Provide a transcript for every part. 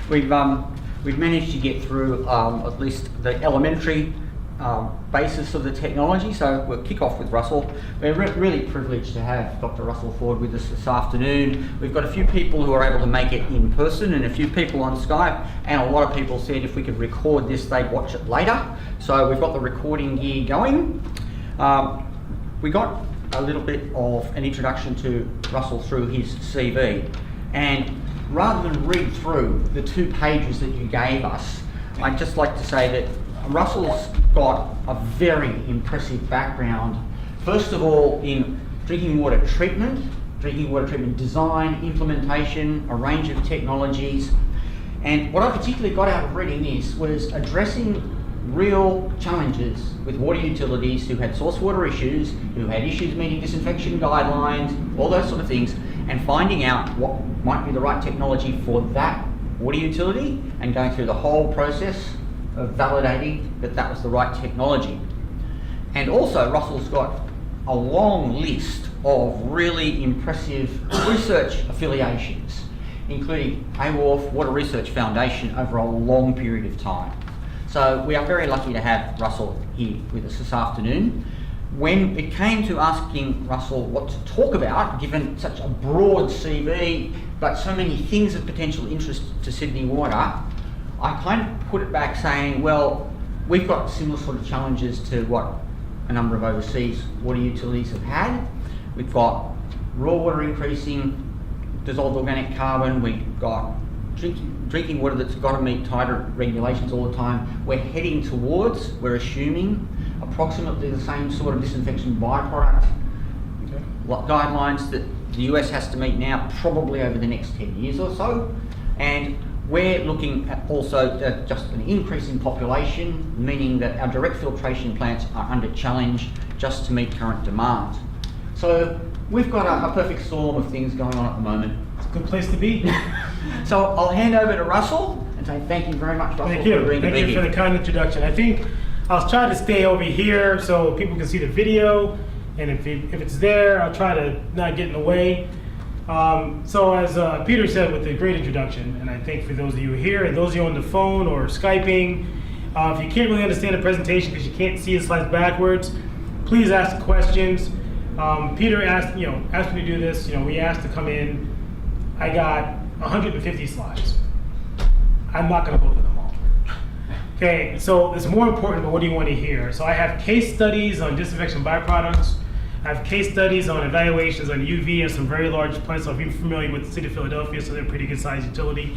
We've managed to get through at least the elementary basis of the technology, so we'll kick off with Russell. We're really privileged to have Dr. Russell Ford with us this afternoon. We've got a few people who are able to make it in person and a few people on Skype, and a lot of people said if we could record this they'd watch it later. So we've got the recording gear going. We got a little bit of an introduction to Russell through his CV, and rather than read through the 2 pages that you gave us, I'd just like to say that Russell's got a very impressive background, first of all in drinking water treatment design, implementation, a range of technologies. And what I particularly got out of reading this was addressing real challenges with water utilities who had source water issues, who had issues meeting disinfection guidelines, all those sort of things, and finding out what might be the right technology for that water utility and going through the whole process of validating that that was the right technology. And also Russell's got a long list of really impressive research affiliations, including AWORF, Water Research Foundation, over a long period of time. So we are very lucky to have Russell here with us this afternoon. When it came to asking Russell what to talk about, given such a broad CV, but so many things of potential interest to Sydney Water, I kind of put it back saying, well, we've got similar sort of challenges to what a number of overseas water utilities have had. We've got raw water increasing, dissolved organic carbon, we've got drinking water that's got to meet tighter regulations all the time. We're assuming approximately the same sort of disinfection byproduct guidelines that the US has to meet now, probably over the next 10 years or so. And we're looking at also just an increase in population, meaning that our direct filtration plants are under challenge just to meet current demand. So we've got a perfect storm of things going on at the moment. It's a good place to be. So I'll hand over to Russell and say thank you very much, Russell. Thank you. Thank you for the kind introduction. I think I'll try to stay over here so people can see the video, and if it's there, I'll try to not get in the way. So as Peter said with the great introduction, and I think for those of you here and those of you on the phone or Skyping, if you can't really understand the presentation because you can't see the slides backwards, please ask questions. Peter asked me to do this. We asked to come in. I got 150 slides. I'm not going to go through them all. Okay, so it's more important, but what do you want to hear? So I have case studies on disinfection byproducts. I have case studies on evaluations on UV and some very large plants. So if you're familiar with the city of Philadelphia, so they're a pretty good sized utility.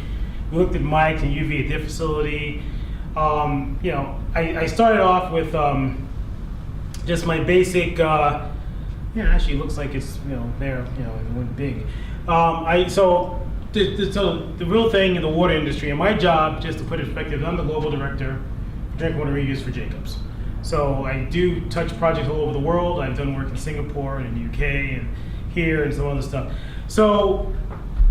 We looked at mics and UV at their facility. I started off with just my basic. Actually, it looks like it's there. It went big. So the real thing in the water industry, and my job, just to put it in perspective, I'm the global director for drinking water reuse for Jacobs. So I do touch projects all over the world. I've done work in Singapore and in the UK and here and some other stuff. So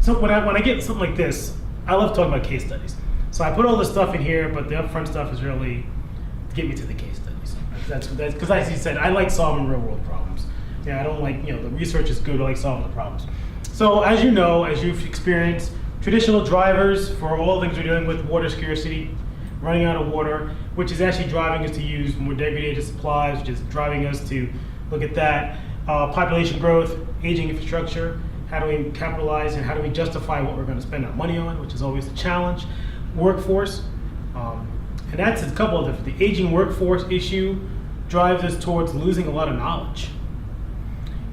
when I get something like this, I love talking about case studies. So I put all this stuff in here, but the upfront stuff is really to get me to the case studies. That's because, as you said, I like solving real world problems. I don't like the research is good. I like solving the problems. So as you know, as you've experienced, traditional drivers for all things we're dealing with, water scarcity, running out of water, which is actually driving us to use more degraded supplies, which is driving us to look at that. Population growth, aging infrastructure, how do we capitalize and how do we justify what we're going to spend our money on, which is always a challenge. Workforce, and that's a couple of the aging workforce issue drives us towards losing a lot of knowledge.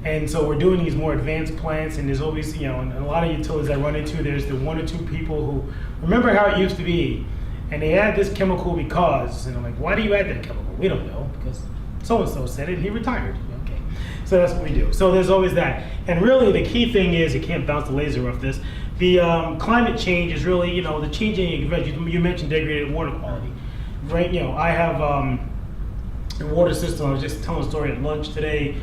And so we're doing these more advanced plants, and there's always, and a lot of utilities I run into, there's the 1 or 2 people who remember how it used to be, and they add this chemical because, and I'm like, why do you add that chemical? We don't know, because so-and-so said it, and he retired. Okay, so that's what we do. So there's always that. And really the key thing is, you can't bounce the laser off this, the climate change is really, the changing event. You mentioned degraded water quality, right? I have a water system. I was just telling a story at lunch today.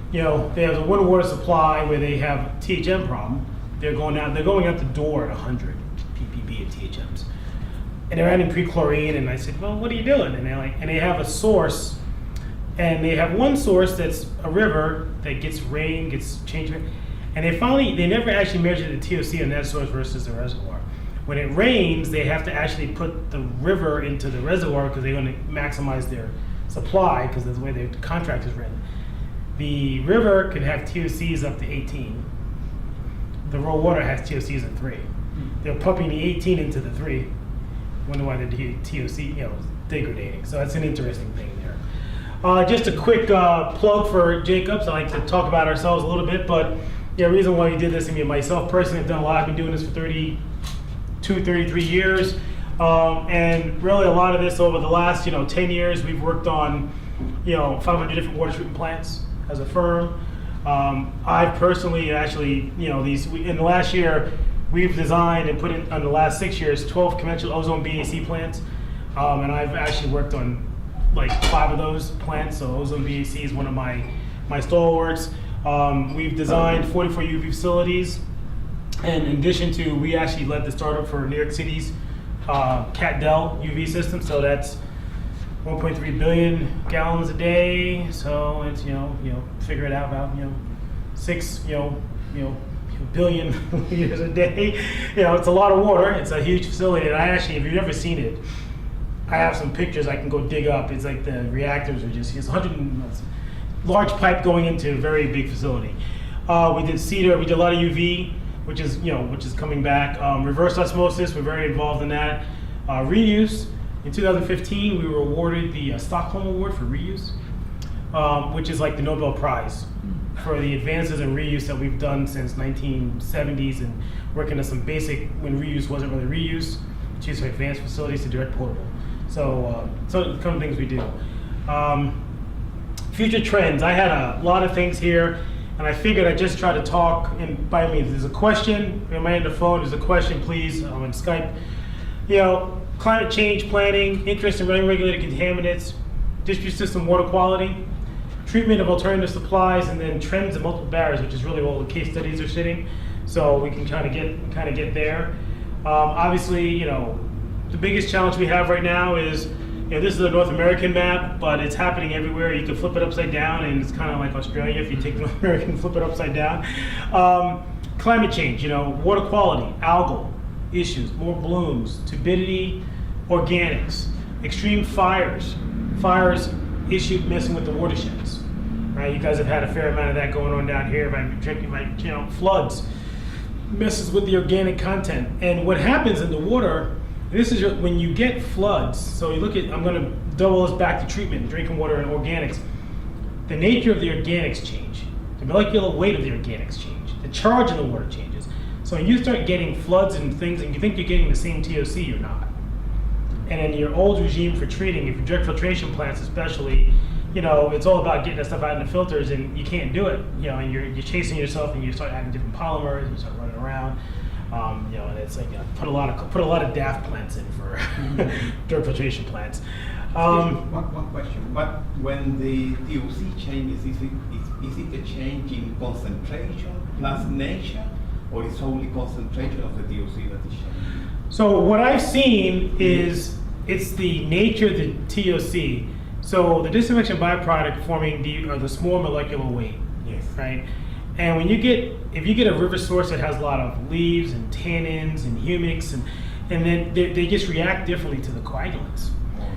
They have a one water supply where they have a THM problem. They're going out the door at 100 ppb of THMs, and they're adding pre-chlorine. And I said, well, what are you doing? And they're like, and they have a source, and they have one source that's a river that gets rain, gets changed. And they never actually measured the TOC on that source versus the reservoir. When it rains, they have to actually put the river into the reservoir because they're going to maximize their supply because that's the way the contract is written. The river can have TOCs up to 18. The raw water has TOCs of 3. They're pumping the 18 into the 3. Wonder why the TOC, is degrading. So that's an interesting thing there. Just a quick plug for Jacobs. I like to talk about ourselves a little bit, but the reason why we did this, myself personally, I've done a lot. I've been doing this for 33 years. And really a lot of this over the last, 10 years, we've worked on, 500 different water treatment plants as a firm. I've personally actually, in the last year, we've designed and put in the last 6 years, 12 conventional ozone BAC plants. And I've actually worked on like 5 of those plants. So ozone BAC is one of my stalwarts. We've designed 44 UV facilities. And in addition to, we actually led the startup for New York City's CAT-DEL UV system. So that's 1.3 billion gallons a day. So it's, figure it out about, 6, billion liters a day. It's a lot of water. It's a huge facility. And I actually, if you've never seen it, I have some pictures I can go dig up. It's like the reactors are just, it's 100 large pipe going into a very big facility. We did cedar, we did a lot of UV, which is coming back. Reverse osmosis, we're very involved in that. Reuse, in 2015, we were awarded the Stockholm Award for reuse, which is like the Nobel Prize for the advances in reuse that we've done since 1970s and working on some basic, when reuse wasn't really reuse, which is for advanced facilities to direct potable. So the kind of things we do. Future trends, I had a lot of things here, and I figured I'd just try to talk, and by me, if there's a question, am I on the phone, if there's a question, please, I'm on Skype. Climate change planning, interest in regulated contaminants, district system water quality, treatment of alternative supplies, and then trends and multiple barriers, which is really all the case studies are sitting. So we can kind of get there. Obviously, the biggest challenge we have right now is, this is a North American map, but it's happening everywhere. You can flip it upside down, and it's kind of like Australia if you take the North American and flip it upside down. Climate change, water quality, algal issues, more blooms, turbidity, organics, extreme fires issue messing with the watersheds. Right, you guys have had a fair amount of that going on down here. Floods messes with the organic content, and what happens in the water. This is when you get floods. So you look at, I'm going to double this back to treatment, drinking water and organics. The nature of the organics change. The molecular weight of the organics change. The charge in the water changes. So when you start getting floods and things, and you think you're getting the same TOC, you're not. And in your old regime for treating, if you direct filtration plants especially, it's all about getting that stuff out in the filters, and you can't do it. And you're chasing yourself, and you start adding different polymers, you start running around. And it's like put a lot of DAF plants in for dirt filtration plants. One question. But when the TOC changes, is it a change in concentration plus nature, or is only concentration of the TOC that is changing? So what I've seen is it's the nature of the TOC. So the disinfection byproduct forming the small molecular weight. Yes. Right. And if you get a river source that has a lot of leaves and tannins and humics, and then they just react differently to the coagulants.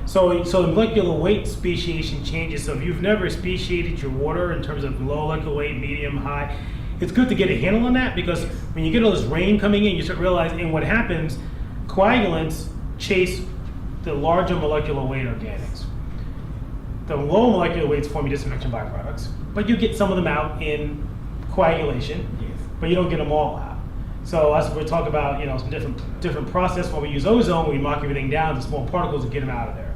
So the molecular weight speciation changes. So if you've never speciated your water in terms of low molecular weight, medium, high, it's good to get a handle on that, because when you get all this rain coming in, you start realizing, and what happens, coagulants chase the larger molecular weight organics. The low molecular weights form your disinfection byproducts, but you get some of them out in coagulation, but you don't get them all out. So as we talk about, some different process. When we use ozone, we knock everything down to small particles and get them out of there.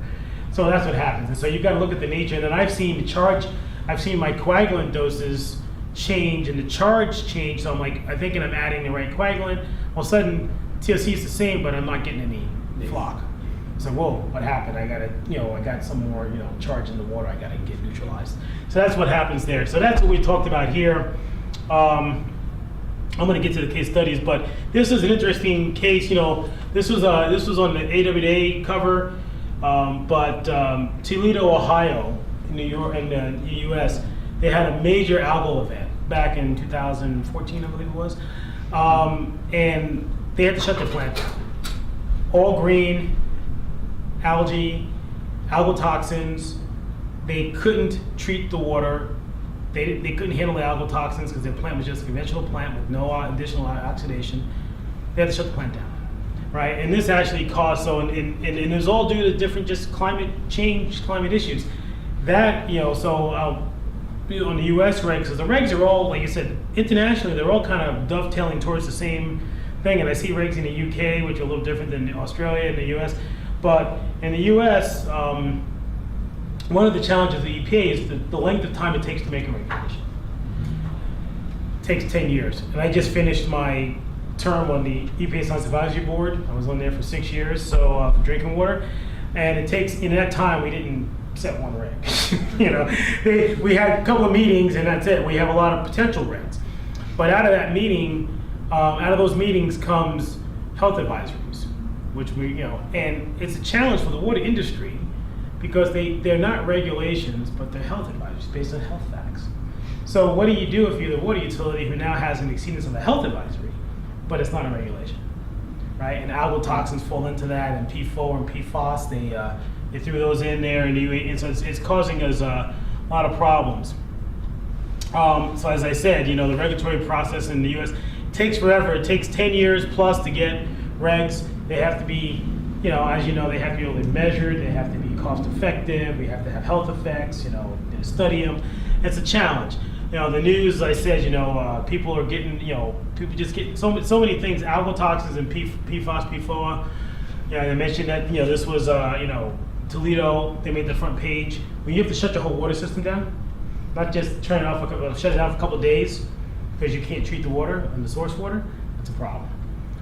So that's what happens. And so you've got to look at the nature. And then I've seen my coagulant doses change and the charge change. So I'm like, I'm thinking I'm adding the right coagulant. All of a sudden, TOC is the same, but I'm not getting any flock. So whoa, what happened? I got some more, charge in the water. I got to get neutralized. So that's what happens there. So that's what we talked about here. I'm going to get to the case studies, but this is an interesting case. This was on the AWA cover, but Toledo, Ohio, in New York, in the U.S., they had a major algal event back in 2014, I believe it was, and they had to shut the plant down. all green, algae, algal toxins. They couldn't treat the water. They couldn't handle the algal toxins because their plant was just a conventional plant with no additional oxidation. They had to shut the plant down, right? And this actually caused, and it was all due to different just climate change, climate issues. That, on the US regs, because the regs are all, like you said, internationally, they're all kind of dovetailing towards the same thing. And I see regs in the UK, which are a little different than Australia and the US. But in the US, one of the challenges of the EPA is the length of time it takes to make a regulation. It takes 10 years. And I just finished my term on the EPA Science Advisory Board. I was on there for 6 years, so for drinking water. And it takes, in that time, we didn't set one reg. We had a couple of meetings and that's it. We have a lot of potential regs. But out of that meeting, out of those meetings comes health advisories, which and it's a challenge for the water industry because they're not regulations, but they're health advisories based on health facts. So what do you do if you're the water utility who now has an exceedance of the health advisory, but it's not a regulation, right? And algal toxins fall into that, and PFOA and PFOS, they threw those in there, and so it's causing us a lot of problems. So as I said, the regulatory process in the U.S. takes forever. It takes 10 years plus to get regs. They have to be, as they have to be able to be measured. They have to be cost effective. We have to have health effects, study them. It's a challenge. The news, I said, people are getting, people just get so many things, algal toxins and PFOS, PFOA. I mentioned that, this was, Toledo, they made the front page. When you have to shut your whole water system down, not just turn it off, shut it down for a couple of days because you can't treat the water and the source water, it's a problem,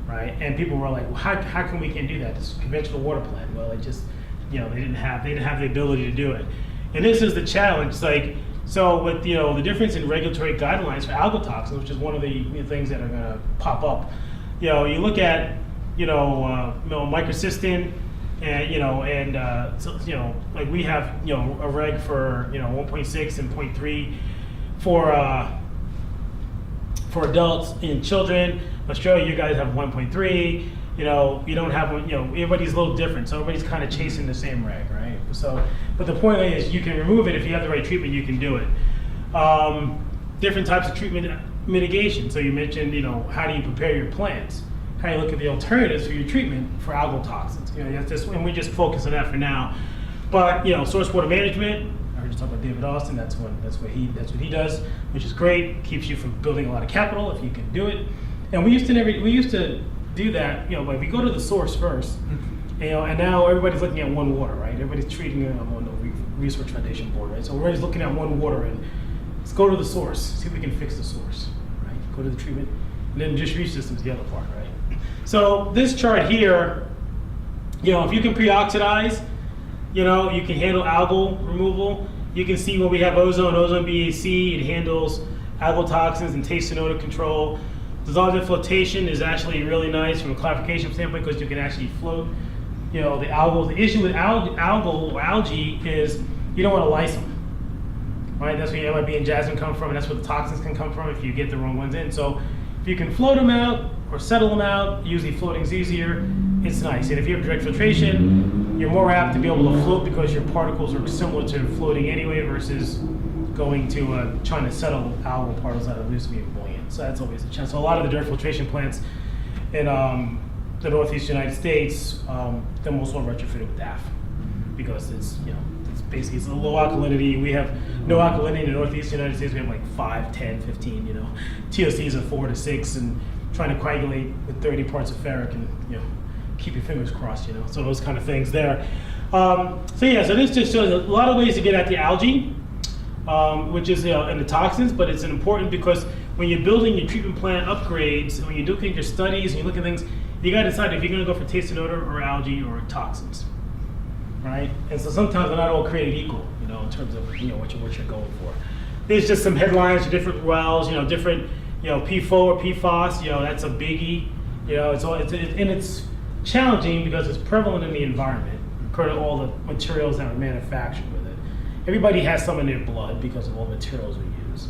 right? And people were like, well, how come we can't do that? It's a conventional water plant. Well, it just, they didn't have the ability to do it. And this is the challenge. It's like, so with the difference in regulatory guidelines for algal toxins, which is one of the things that are going to pop up. You look at microcystin, and like we have a reg for 1.6 and 0.3 for adults and children. Australia, you guys have 1.3. You don't have one. Everybody's a little different, so everybody's kind of chasing the same reg, right? So, but the point is, you can remove it if you have the right treatment. You can do it. Different types of treatment mitigation. So you mentioned, how do you prepare your plants? How do you look at the alternatives for your treatment for algal toxins? And we just focus on that for now. But source water management. I heard you talk about David Austin. That's what he does, which is great. Keeps you from building a lot of capital if you can do it. And we used to do that, but we go to the source first, and now everybody's looking at one water, right? Everybody's treating it on the Research Foundation board, right? So everybody's looking at one water, and let's go to the source, see if we can fix the source, right? Go to the treatment, and then distribution system is the other part, right? So this chart here, if you can pre-oxidize, you can handle algal removal. You can see when we have ozone BAC, it handles algal toxins and taste and odor control. Dissolved flotation is actually really nice from a clarification standpoint because you can actually float, the algal. The issue with algae is you don't want to lyse them, right? That's where MIB and jasmine come from, and that's where the toxins can come from if you get the wrong ones in. So if you can float them out or settle them out, usually floating's easier, it's nice. And if you have direct filtration, you're more apt to be able to float because your particles are similar to floating anyway versus going to trying to settle algal particles that are loose to be buoyant. So that's always a chance. So a lot of the direct filtration plants in the Northeast United States, they're most all retrofitted with DAF because it's basically it's a low alkalinity. We have no alkalinity in the Northeast United States. We have like 5, 10, 15. TOCs are 4 to 6, and trying to coagulate with 30 parts of ferric, and keep your fingers crossed. So those kind of things there. So this just shows a lot of ways to get at the algae. Which is and the toxins, but it's important because when you're building your treatment plant upgrades, and when you're looking at your studies and you look at things, you got to decide if you're going to go for taste and odor or algae or toxins, right? And so sometimes they're not all created equal, in terms of what you're going for. There's just some headlines for different wells, different PFOA or PFOS, that's a biggie, it's challenging because it's prevalent in the environment, according to all the materials that are manufactured with it. Everybody has some in their blood because of all the materials we use.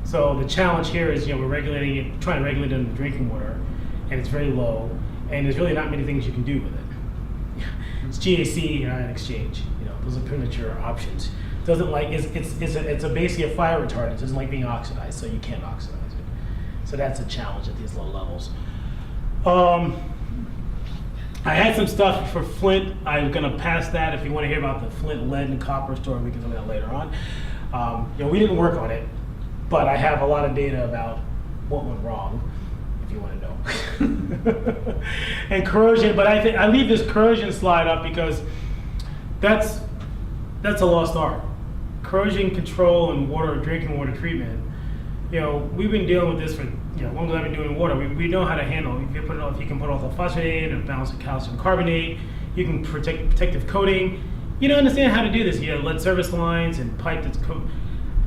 So the challenge here is, we're regulating it, trying to regulate it in the drinking water, and it's very low, and there's really not many things you can do with it. It's GAC and ion exchange. Those are premature options. Doesn't like it's basically a fire retardant. It doesn't like being oxidized, so you can't oxidize it. So that's a challenge at these low levels. I had some stuff for Flint. I'm gonna pass that. If you want to hear about the Flint lead and copper story, we can do that later on. We didn't work on it, but I have a lot of data about what went wrong, if you want to know. And corrosion, but I leave this corrosion slide up because that's a lost art. Corrosion control and drinking water treatment. We've been dealing with this for as long as I've been doing water. We know how to handle. If you can put orthophosphate and balance of calcium carbonate, you can protective coating. You don't understand how to do this. You have lead service lines and pipe that's coated.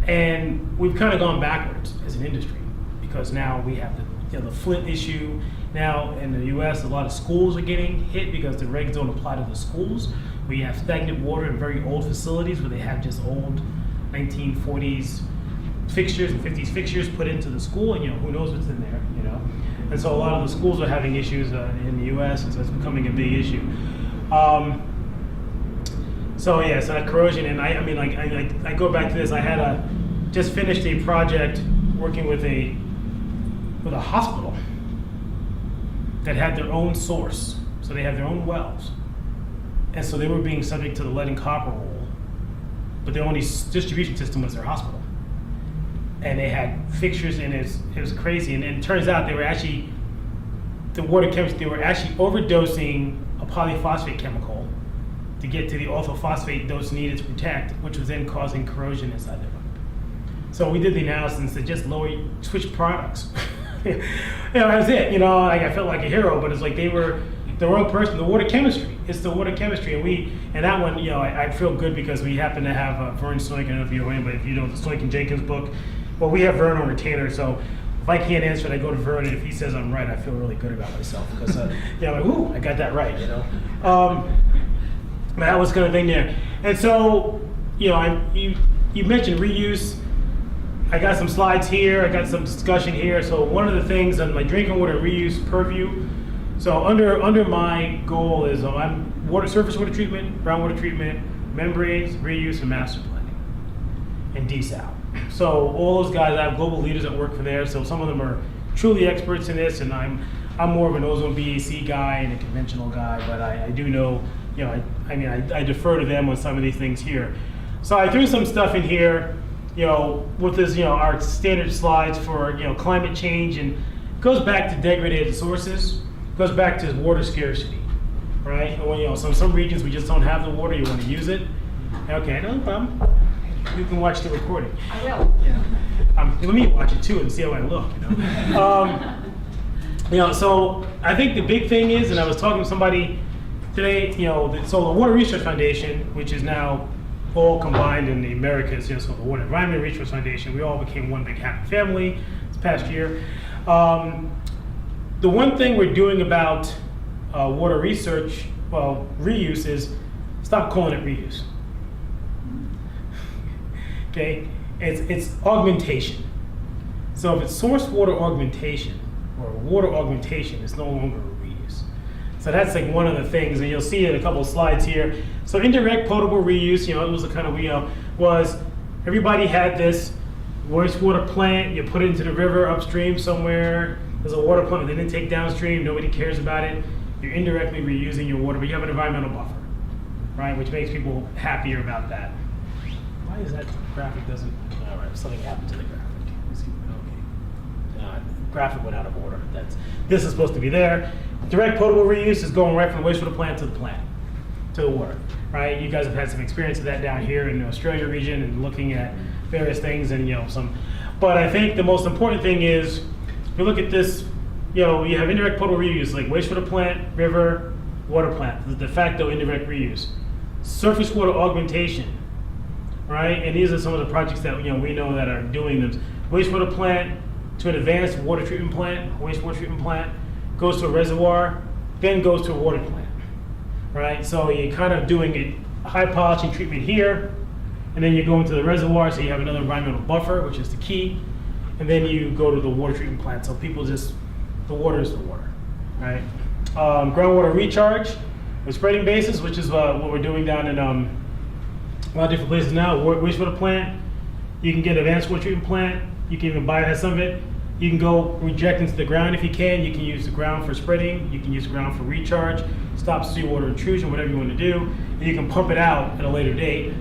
And we've kind of gone backwards as an industry because now we have the Flint issue. Now in the U.S., a lot of schools are getting hit because the regs don't apply to the schools. We have stagnant water in very old facilities where they have just old 1940s fixtures and 50s fixtures put into the school, and who knows what's in there, And so a lot of the schools are having issues in the U.S., and so it's becoming a big issue. So that corrosion, and I go back to this. I had just finished a project working with a hospital that had their own source, so they have their own wells, and so they were being subject to the lead and copper rule, but their only distribution system was their hospital, and they had fixtures, and it was crazy. And it turns out they were actually overdosing a polyphosphate chemical to get to the orthophosphate dose needed to protect, which was then causing corrosion inside their pipe. So we did the analysis and said, just switch products. That was it. I felt like a hero, but it's like they were the wrong person. The water chemistry. It's the water chemistry, and that one, I feel good because we happen to have Vern Stoik. I don't know if you know him, but if you know the Stoik and Jenkins book, well, we have Vern on retainer, so if I can't answer it, I go to Vern, and if he says I'm right, I feel really good about myself because ooh, I got that right. That was kind of thing there, and so you mentioned reuse. I got some slides here. I got some discussion here. So one of the things on my drinking water reuse purview. So under my goal is I'm surface water treatment, groundwater treatment, membranes, reuse, and master planning, and desal. So all those guys, I have global leaders that work for there. So some of them are truly experts in this, and I'm more of an ozone BAC guy and a conventional guy. But I do know, I defer to them with some of these things here. So I threw some stuff in here. With this, our standard slides for, climate change, and it goes back to degraded sources, goes back to water scarcity, right? And when, some regions we just don't have the water, you want to use it. Okay, no problem. You can watch the recording. I will. Let me watch it too and see how I look, So I think the big thing is, and I was talking to somebody today, so the Water Research Foundation, which is now all combined in the Americas, so the Water Environment Research Foundation, we all became one big happy family this past year. The one thing we're doing about water research, reuse, is stop calling it reuse. Okay, it's augmentation. So if it's source water augmentation or water augmentation, it's no longer a reuse. So that's like one of the things, and you'll see in a couple of slides here. So indirect potable reuse, it was a kind of, was everybody had this wastewater plant, you put it into the river upstream somewhere, there's a water plant, they didn't take downstream, nobody cares about it. You're indirectly reusing your water, but you have an environmental buffer, right? Which makes people happier about that. Why is that graphic doesn't, all right, something happened to the graphic. Okay. Graphic went out of order. This is supposed to be there. Direct potable reuse is going right from the wastewater plant to the plant, to the water, right? You guys have had some experience of that down here in the Australia region and looking at various things and but I think the most important thing is, you look at this, you have indirect potable reuse like wastewater plant, river, water plant, the de facto indirect reuse. Surface water augmentation, right? And these are some of the projects that we know that are doing them. Wastewater plant to an advanced water treatment plant, wastewater treatment plant, goes to a reservoir, then goes to a water plant, right? So you're kind of doing a high polishing treatment here, and then you go into the reservoir, so you have another environmental buffer, which is the key, and then you go to the water treatment plant. So people the water is the water, right? Groundwater recharge, A spreading basis, which is what we're doing down in a lot of different places now. Wastewater plant, you can get an advanced water treatment plant. You can even bypass some of it. You can go reject into the ground if you can. You can use the ground for spreading. You can use the ground for recharge, stop seawater intrusion, whatever you want to do. And you can pump it out at a later date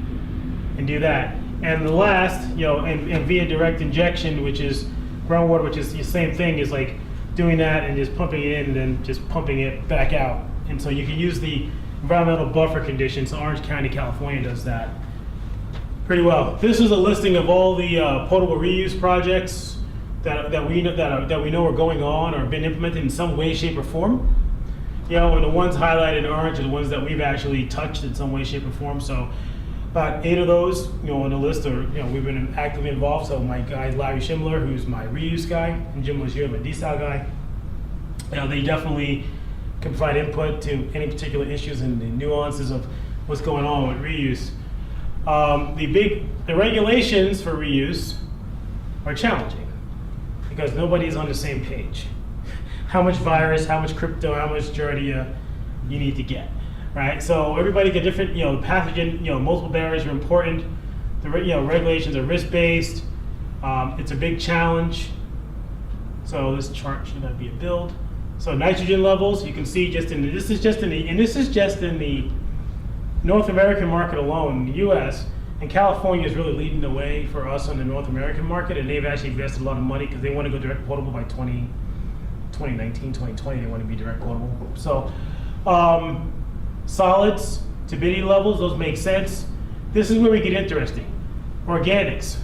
and do that. And the last, and via direct injection, which is groundwater, which is the same thing, is like doing that and just pumping it in and then just pumping it back out. And so you can use the environmental buffer conditions. So Orange County, California does that pretty well. This is a listing of all the potable reuse projects that we know are going on or have been implemented in some way, shape, or form. And the ones highlighted in orange are the ones that we've actually touched in some way, shape, or form. So about 8 of those, on the list are, we've been actively involved. So my guy Larry Schindler, who's my reuse guy, and Jim Legier, my desal guy. They definitely can provide input to any particular issues and the nuances of what's going on with reuse. The regulations for reuse are challenging because nobody's on the same page. How much virus, how much crypto, how much Giardia you need to get, right? So everybody get different, pathogen, multiple barriers are important. The regulations are risk-based. It's a big challenge. So this chart should not be a build. So nitrogen levels, you can see this is just in the North American market alone, the US, and California is really leading the way for us on the North American market, and they've actually invested a lot of money because they want to go direct potable by 2019, 2020, they want to be direct potable. So solids, turbidity levels, those make sense. This is where we get interesting. Organics,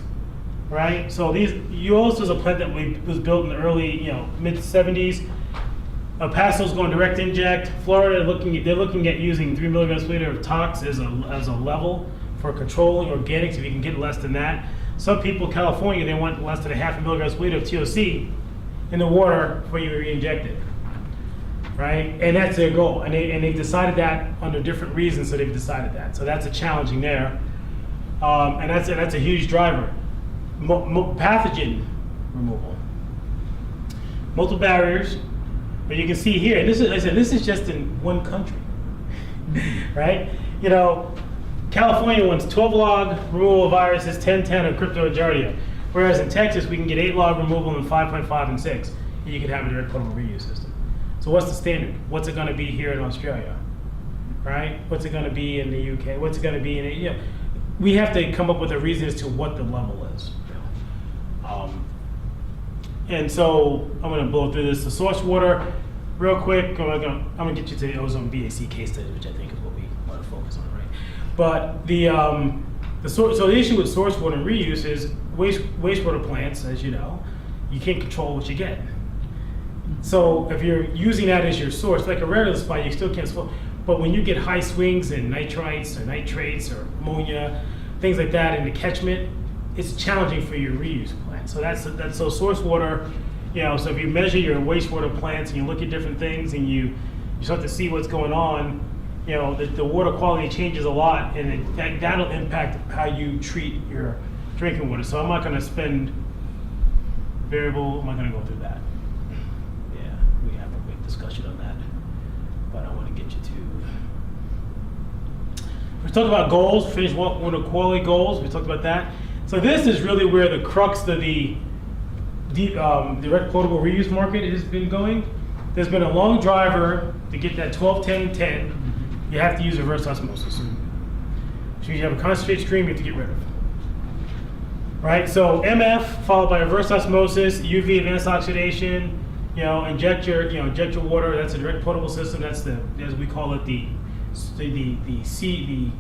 right? So UOS is a plant that was built in the early, mid-70s. El Paso's going direct inject. Florida, they're looking at using 3 milligrams per liter of tox as a level for controlling organics. If you can get less than that, some people, California, they want less than 0.5 milligrams per liter of TOC in the water before you re-inject it, right? And that's their goal. And they've decided that under different reasons. So they've decided that. So that's a challenging there, and that's a huge driver. Pathogen removal, multiple barriers. But you can see here, and this is just in one country, right? California wants 12 log removal of viruses, 10 of crypto and Giardia. Whereas in Texas, we can get 8 log removal and 5.5 and 6, and you can have a direct potable reuse system. So what's the standard? What's it going to be here in Australia, right? What's it going to be in the UK? What's it going to be in, we have to come up with a reason as to what the level is. And so I'm going to blow through this. The source water, real quick. I'm going to get you to the ozone BAC case study, which I think is what we want to focus on, right? But so the issue with source water and reuse is wastewater plants, as you know, you can't control what you get. So if you're using that as your source, like a regular spot, you still can't swell. But when you get high swings in nitrites or nitrates or ammonia, things like that in the catchment, it's challenging for your reuse plant. So that's so source water, so if you measure your wastewater plants and you look at different things and you start to see what's going on, the water quality changes a lot, and that'll impact how you treat your drinking water. So I'm not going to spend variable, I'm not going to go through that. Yeah, we have a big discussion on that, but I want to get you to. We talked about goals, finish water quality goals, we talked about that. So this is really where the crux of the direct potable reuse market has been going. There's been a long driver to get that 12, 10, 10. You have to use reverse osmosis. So you have a concentrate stream you have to get rid of. Right, so MF followed by reverse osmosis, UV advanced oxidation, inject your water. That's a direct potable system. That's as we call it, the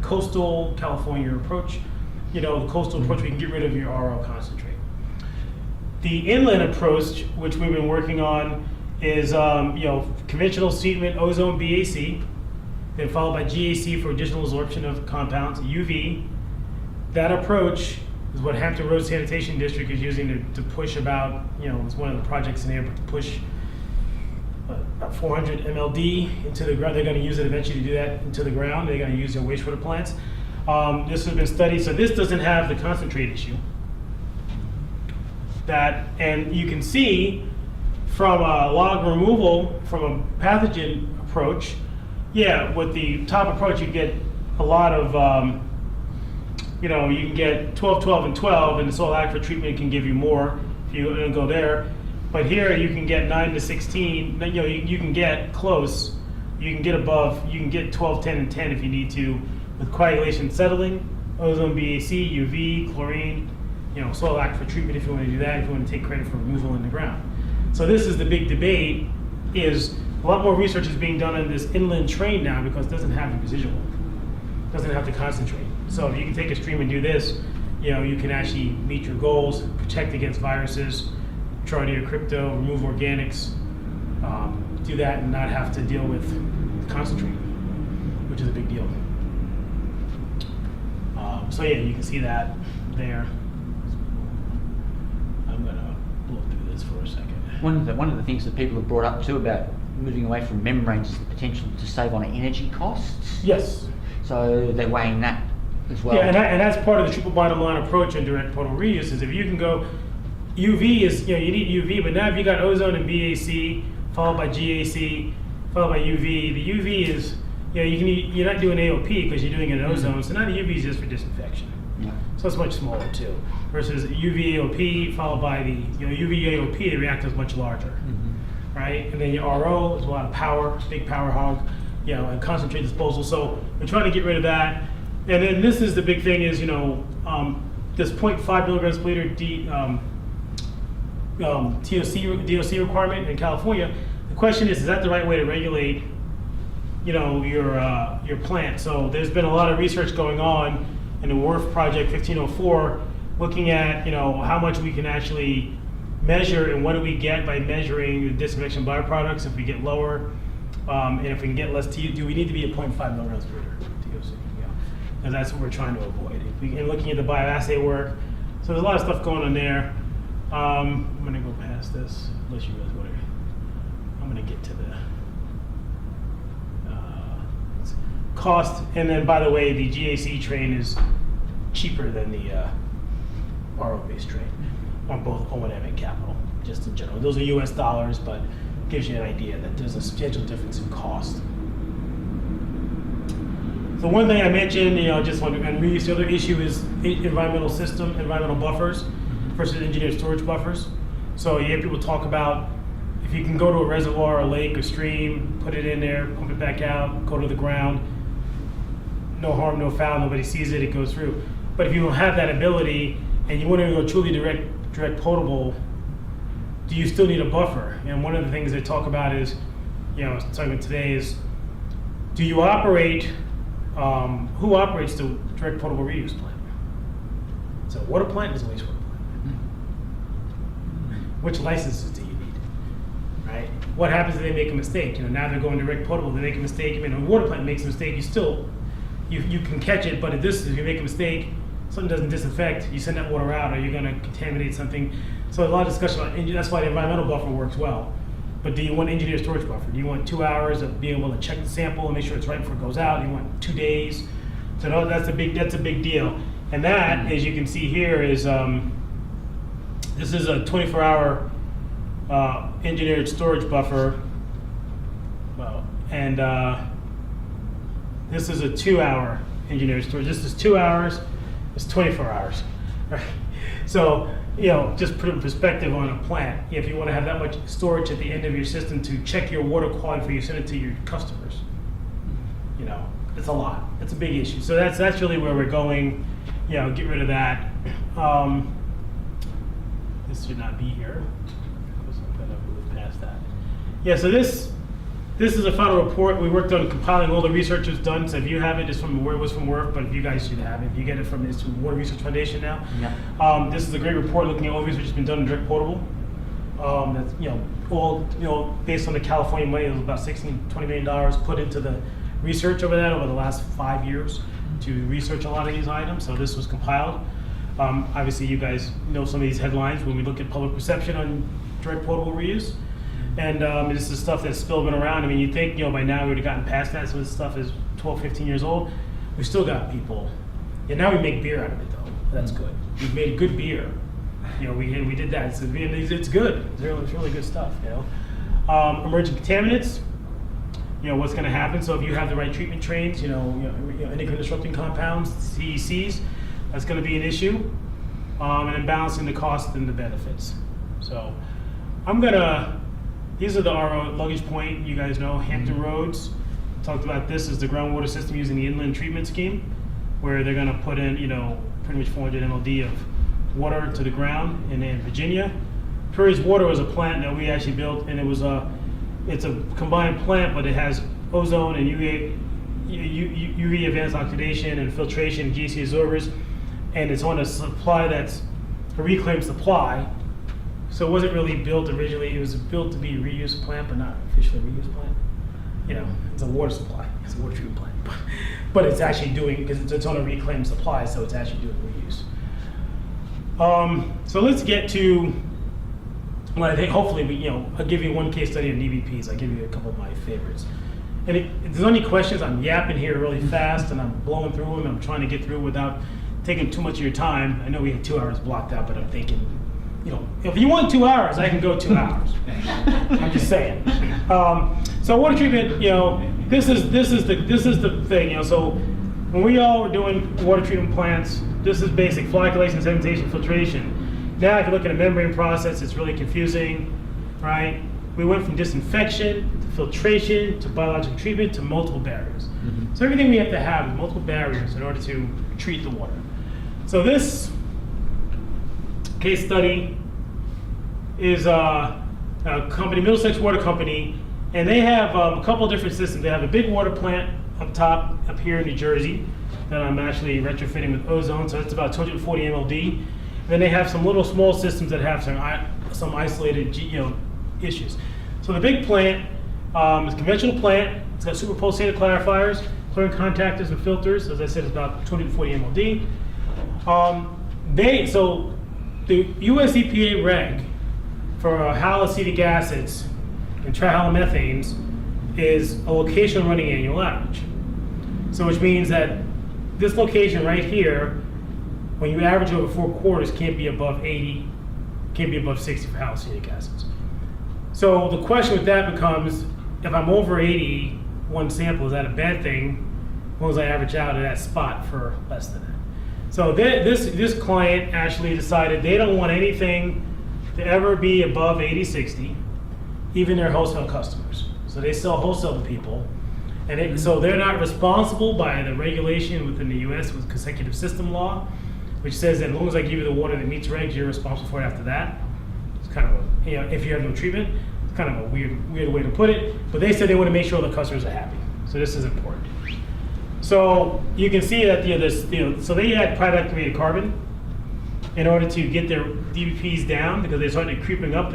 coastal California approach. The coastal approach, we can get rid of your RO concentrate. The inland approach, which we've been working on, is conventional treatment, ozone BAC, then followed by GAC for additional absorption of compounds, UV. That approach is what Hampton Roads Sanitation District is using to push about, it's one of the projects in there, but to push about 400 MLD into the ground. They're going to use it eventually to do that into the ground. They're going to use their wastewater plants. This has been studied, so this doesn't have the concentrate issue. And you can see from a log removal, from a pathogen approach, Yeah, with the top approach, you get a lot of, you know, you can get 12, 12, and 12, and the soil aquifer treatment can give you more if you go there. But here you can get 9 to 16, you know, you can get close, you can get above, you can get 12, 10, and 10 if you need to, with coagulation settling, ozone BAC, UV, chlorine, you know, soil aquifer treatment if you want to do that, if you want to take credit for removal in the ground. So this is the big debate, is a lot more research is being done on this inland train now because it doesn't have the residual, doesn't have to concentrate. So if you can take a stream and do this, you know, you can actually meet your goals, protect against viruses, try to your crypto, remove organics, do that and not have to deal with concentrate, which is a big deal. So yeah, you can see that there. I'm gonna blow through this for a second. One of the things that people have brought up too about moving away from membranes is the potential to save on energy costs. Yes. So they're weighing that as well. Yeah, and that's part of the triple bottom line approach in direct potable reuse is if you can go, UV is, you know, you need UV, but now if you got ozone and BAC, followed by GAC, followed by UV, the UV is, you know, you're not doing AOP because you're doing it in ozone, so now the UV is just for disinfection. Yeah. So it's much smaller too, versus UV AOP followed by the, you know, UV AOP, the reactor is much larger, right? And then your RO is a lot of power, big power hog, you know, and concentrate disposal. So we're trying to get rid of that. And then this is the big thing is, you know, this 0.5 milligrams per liter DOC requirement in California. The question is that the right way to regulate, you know, your plant? So there's been a lot of research going on in the WRF project 1504, looking at, you know, how much we can actually measure and what do we get by measuring the disinfection byproducts if we get lower, and if we can get less, do we need to be at 0.5 milligrams per liter DOC? Yeah, because that's what we're trying to avoid. And looking at the bioassay work, so there's a lot of stuff going on there. I'm gonna go past this, unless you guys want to. I'm gonna get to the cost, and then by the way, the GAC train is cheaper than the RO-based train on both O&M and capital, just in general. Those are US dollars, but gives you an idea that there's a substantial difference in cost. So one thing I mentioned, you know, just want to reuse, the other issue is environmental buffers versus engineered storage buffers. So you hear people talk about if you can go to a reservoir, a lake, a stream, put it in there, pump it back out, go to the ground, no harm, no foul, nobody sees it, it goes through. But if you don't have that ability and you want to go truly direct potable, do you still need a buffer? And one of the things they talk about is, you know, I was talking today is, do you operate, who operates the direct potable reuse plant? So water plant is a wastewater plant. Which licenses do you need, right? What happens if they make a mistake? You know, now they're going direct potable, they make a mistake. I mean, a water plant makes a mistake, you can catch it, but if you make a mistake, something doesn't disinfect, you send that water out, or you're going to contaminate something. So a lot of discussion about, that's why the environmental buffer works well. But do you want engineered storage buffer? Do you want 2 hours of being able to check the sample and make sure it's right before it goes out? Do you want 2 days? So that's a big deal. And that, as you can see here, is this is a 24-hour engineered storage buffer. Well, and this is a 2-hour engineered storage. This is 2 hours. It's 24 hours. Right? So, you know, just put it in perspective on a plant. If you want to have that much storage at the end of your system to check your water quality before you send it to your customers, you know, it's a lot. It's a big issue. So that's really where we're going. You know, get rid of that. This should not be here. I'm going to move past that. Yeah. So this is a final report. We worked on compiling all the research was done. So if you have it, it's from where it was from work, but if you guys should have it, if you get it from it's from Water Research Foundation now. Yeah. This is a great report looking at all the research that's been done in direct potable. That's, you know, all, you know, based on the California money, it was about $20 million put into the research over the last 5 years to research a lot of these items. So this was compiled. Obviously, you guys know some of these headlines when we look at public perception on direct potable reuse. And this is stuff that's still been around. I mean, you think, you know, by now we would have gotten past that, so this stuff is 12, 15 years old. We've still got people. And now we make beer out of it, though. That's good. We've made good beer. You know, we did that. It's good. It's really good stuff, you know. Emerging contaminants. what's going to happen. So if you have the right treatment trains, endocrine disrupting compounds, CECs, that's going to be an issue. And then balancing the cost and the benefits. So these are our luggage point, you guys know, Hampton Roads. Talked about this as the groundwater system using the inland treatment scheme, where they're going to put in, pretty much 400 MLD of water to the ground. And in Virginia, Perry's Water was a plant that we actually built, and it's a combined plant, but it has ozone and UV advanced oxidation and filtration, GC absorbers, and it's on a supply that's a reclaimed supply. So it wasn't really built originally. It was built to be a reuse plant, but not officially a reuse plant. It's a water supply. It's a water treatment plant, but it's actually doing, because it's on a reclaimed supply, so it's actually doing reuse. So let's get to what I think. Hopefully, I'll give you one case study on DBPs. I'll give you a couple of my favorites. And if there's any questions, I'm yapping here really fast, and I'm blowing through them. I'm trying to get through without taking too much of your time. I know we have 2 hours blocked out, but I'm thinking, if you want 2 hours, I can go 2 hours. I'm just saying. So water treatment, this is the thing. So when we all were doing water treatment plants, this is basic flocculation, sedimentation, filtration. Now, if you look at a membrane process, it's really confusing, right? We went from disinfection to filtration to biological treatment to multiple barriers. Mm-hmm. So everything we have to have is multiple barriers in order to treat the water. So this case study is a company, Middlesex Water Company, and they have a couple of different systems. They have a big water plant up top, up here in New Jersey, that I'm actually retrofitting with ozone, so it's about 240 MLD. And then they have some little small systems that have some isolated issues. So the big plant is a conventional plant. It's got super pulsated clarifiers, chlorine contactors and filters. As I said, it's about 240 MLD. So the US EPA reg for haloacetic acids and trihalomethanes is a location running annual average. So which means that this location right here, when you average over 4 quarters, can't be above 80, can't be above 60 for haloacetic acids. So the question with that becomes, if I'm over 80, one sample, is that a bad thing? As long as I average out at that spot for less than that. So this client actually decided they don't want anything to ever be above 80, 60, even their wholesale customers. So they sell wholesale to people, and so they're not responsible by the regulation within the US with consecutive system law, which says that as long as I give you the water that meets regs, you're responsible for it after that. It's kind of if you have no treatment, it's kind of a weird way to put it, but they said they want to make sure the customers are happy. So this is important. So you can see that so they had product activated carbon in order to get their DBPs down, because they started creeping up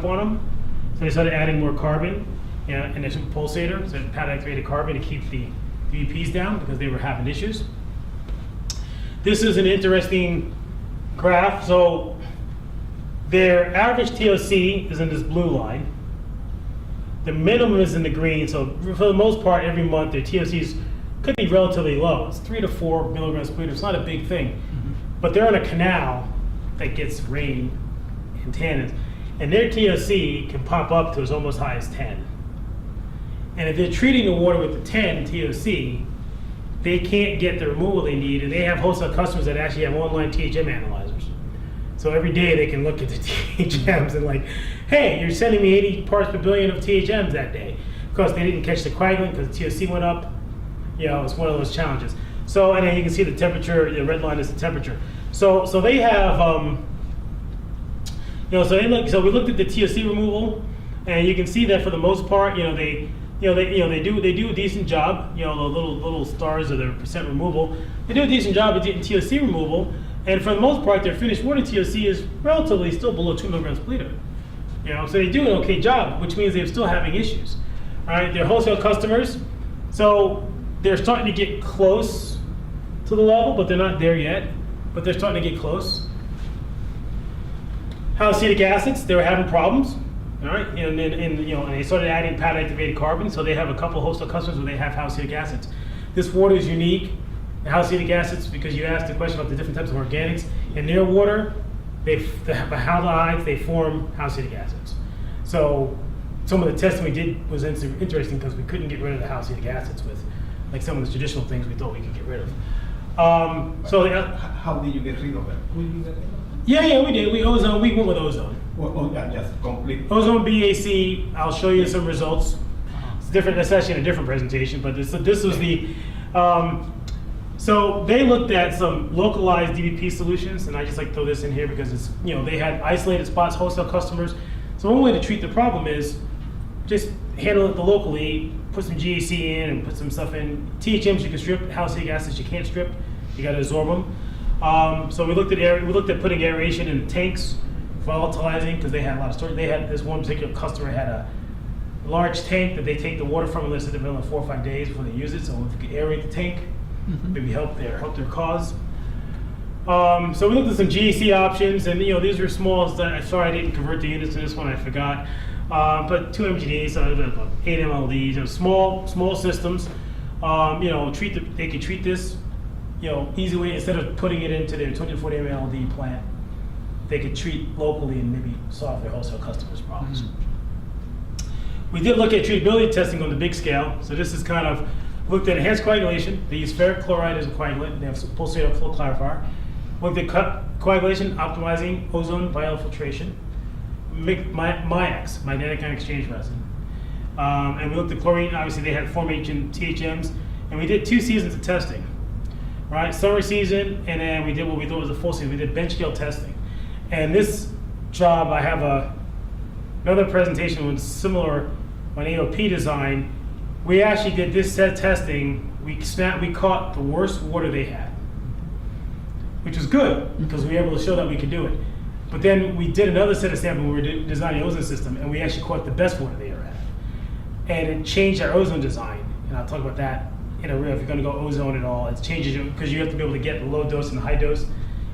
on them. So they started adding more carbon in their super pulsator, so product activated carbon to keep the DBPs down because they were having issues. This is an interesting graph. So their average TOC is in this blue line. The minimum is in the green. So for the most part, every month their TOCs could be relatively low. It's 3 to 4 milligrams per liter. It's not a big thing. Mm-hmm. But they're on a canal that gets rain and tannins, and their TOC can pop up to as almost high as 10. And if they're treating the water with the 10 TOC, they can't get the removal they need, and they have wholesale customers that actually have online THM analyzers. So every day they can look at the THMs and like, hey, you're sending me 80 parts per billion of THMs that day. Of course, they didn't catch the coagulant because the TOC went up. It's one of those challenges. So, and then you can see the temperature, the red line is the temperature. So they have, so we looked at the TOC removal, and you can see that for the most part, they do a decent job. The little stars are the percent removal. They do a decent job at TOC removal, and for the most part, their finished water TOC is relatively still below 2 milligrams per liter. So they do an okay job, which means they're still having issues. All right, they're wholesale customers, so they're starting to get close to the level, but they're not there yet. But they're starting to get close. Haloacetic acids, they were having problems. All right, and they started adding powder activated carbon, so they have a couple of wholesale customers where they have haloacetic acids. This water is unique. The haloacetic acids, because you asked the question about the different types of organics, in their water, they have a halides, they form haloacetic acids. So some of the testing we did was interesting because we couldn't get rid of the halocytic acids with like some of the traditional things we thought we could get rid of. How did you get rid of it? Could you get rid of it? Yeah, we did. We went with ozone. Well, yeah, just complete. Ozone BAC. I'll show you some results. It's different. That's actually in a different presentation, but this was the. So they looked at some localized DBP solutions, and I just like throw this in here because it's they had isolated spots, wholesale customers. So one way to treat the problem is just handle it locally. Put some GAC in and put some stuff in. THMs you can strip. Halocytic acids you can't strip. You got to absorb them. So we looked at putting aeration in tanks, volatilizing because they had a lot of storage. They had this one particular customer had a large tank that they take the water from and let it sit in 4 or 5 days before they use it. So if we could aerate the tank, maybe help their cause. So we looked at some GAC options, and these were small. Sorry I didn't convert the units to this one. I forgot. But 2 MGDs, so 8 MLDs, small systems. They could treat this, easy way instead of putting it into their 240 MLD plant. They could treat locally and maybe solve their wholesale customers' problems. We did look at treatability testing on the big scale. So this is kind of looked at enhanced coagulation. They use ferric chloride as a coagulant. They have pulsated flow clarifier. Looked at coagulation, optimizing ozone biofiltration. MIAX, magnetic ion exchange resin. And we looked at chlorine. Obviously, they had formation THMs. And we did 2 seasons of testing. Right, summer season, and then we did what we thought was a full season. We did bench scale testing. And this job, I have another presentation was similar on AOP design. We actually did this set testing. We caught the worst water they had, which was good because we were able to show that we could do it. But then we did another set of samples when we were designing the ozone system, and we actually caught the best water they ever had. And it changed our ozone design, and I'll talk about that in a real. If you're going to go ozone at all, it changes it because you have to be able to get the low dose and the high dose,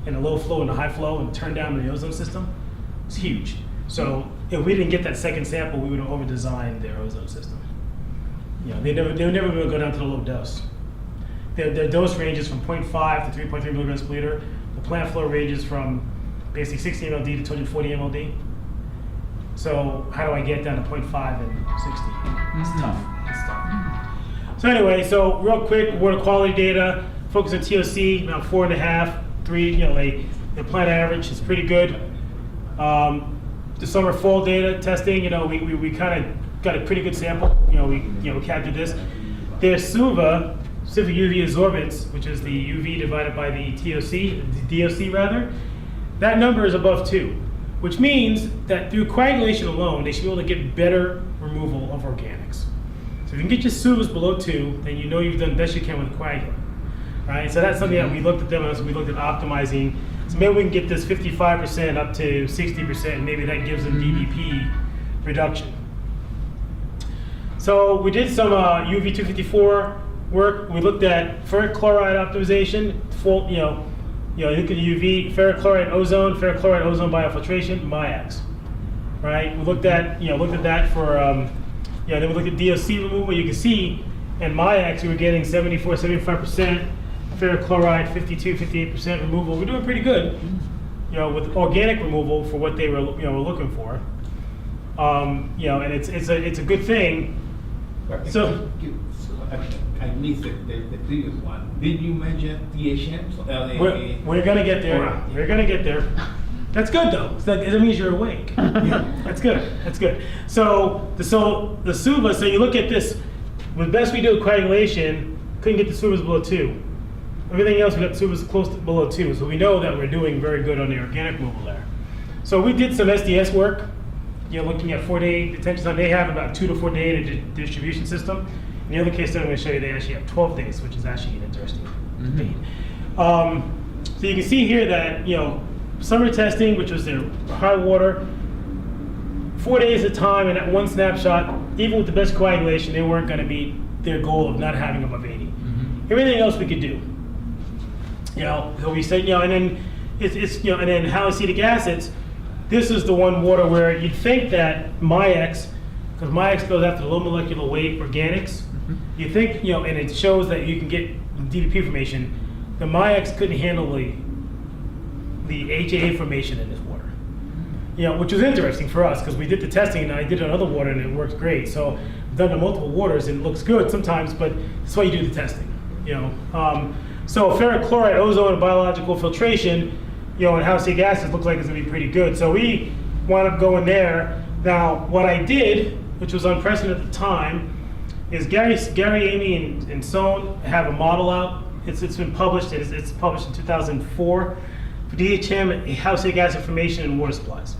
and the low flow and the high flow, and turn down the ozone system. It's huge. So if we didn't get that second sample, we would have over-designed their ozone system. They were never going to go down to the low dose. Their dose ranges from 0.5 to 3.3 milligrams per liter. The plant flow ranges from basically 60 MLD to 240 MLD. So how do I get down to 0.5 and 60? It's tough. It's tough. So anyway, so real quick, water quality data. Focus on TOC, about 4.5, 3. The plant average is pretty good. The summer fall data testing, we kind of got a pretty good sample. We captured this. There's SUVA, specific UV absorbance, which is the UV divided by the DOC rather. That number is above 2, which means that through coagulation alone, they should be able to get better removal of organics. So if you can get your SUVAs below 2, then you've done best you can with a coagulant. Right? So that's something that we looked at them as we looked at optimizing. So maybe we can get this 55% up to 60%, and maybe that gives them DBP reduction. So we did some UV 254 work. We looked at ferric chloride optimization, look at UV, ferric chloride ozone biofiltration, MIAX. Right? We looked at that for then we looked at DOC removal. You can see in MIAX we were getting 75%, ferric chloride 58% removal. We're doing pretty good, with organic removal for what they were looking for. And it's a good thing. So I missed the previous one. Did you measure THMs? We're gonna get there. Right. We're gonna get there. That's good though. That means you're awake. Yeah, that's good. That's good. So the SUVA. So you look at this. The best we do with coagulation, couldn't get the SUVAs below 2. Everything else we got SUVAs close to below 2. So we know that we're doing very good on the organic removal there. So we did some SDS work. Looking at 4-day detention time. They have about 2 to 4 day distribution system. In the other case that I'm going to show you, they actually have 12 days, which is actually an interesting thing. So you can see here that, summer testing, which was their high water, 4 days at a time, and at one snapshot, even with the best coagulation, they weren't going to meet their goal of not having above 80. Everything else we could do. So we said, and then and then halocytic acids. This is the one water where you'd think that MIAX, because MIAX goes after the low molecular weight organics, you think, and it shows that you can get DBP formation. The MIAX couldn't handle the HAA formation in this water. which was interesting for us because we did the testing and I did it on other water and it worked great. So I've done it on multiple waters and it looks good sometimes, but that's why you do the testing. So ferric chloride, ozone, and biological filtration, and house gases look like it's gonna be pretty good. So we wound up going there. Now, what I did, which was unprecedented at the time, is Gary, Amy, and Sohn have a model out. It's been published. It's published in 2004 for DHM, house gas information, and water supplies.